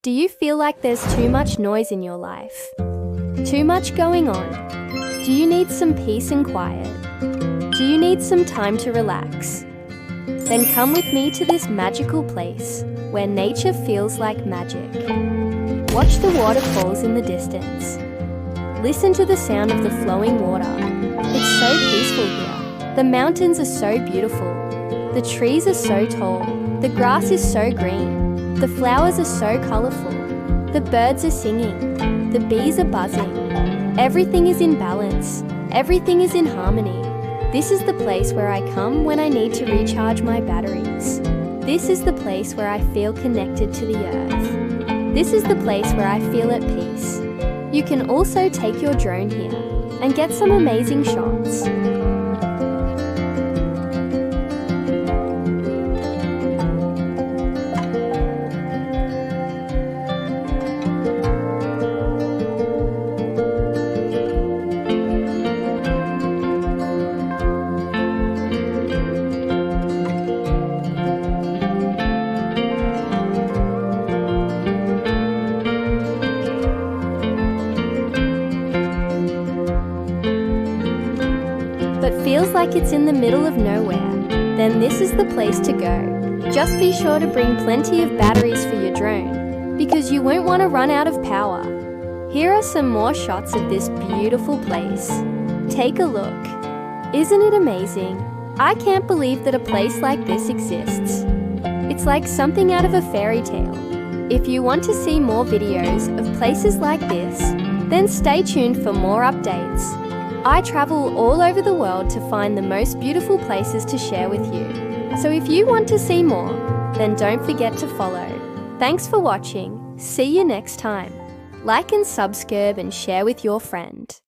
Do you feel like there's too much noise in your life? Too much going on? Do you need some peace and quiet? Do you need some time to relax? Then come with me to this magical place where nature feels like magic. Watch the waterfalls in the distance. Listen to the sound of the flowing water. It's so peaceful here. The mountains are so beautiful. The trees are so tall. The grass is so green. The flowers are so colourful. The birds are singing. The bees are buzzing. Everything is in balance. Everything is in harmony. This is the place where I come when I need to recharge my batteries. This is the place where I feel connected to the earth. This is the place where I feel at peace. You can also take your drone here and get some amazing shots. But feels like it's in the middle of nowhere, then this is the place to go. Just be sure to bring plenty of batteries for your drone, because you won't want to run out of power. Here are some more shots of this beautiful place. Take a look. Isn't it amazing? I can't believe that a place like this exists. It's like something out of a fairy tale. If you want to see more videos of places like this, then stay tuned for more updates. I travel all over the world to find the most beautiful places to share with you. So if you want to see more, then don't forget to follow. Thanks for watching. See you next time. Like and subscribe and share with your friend.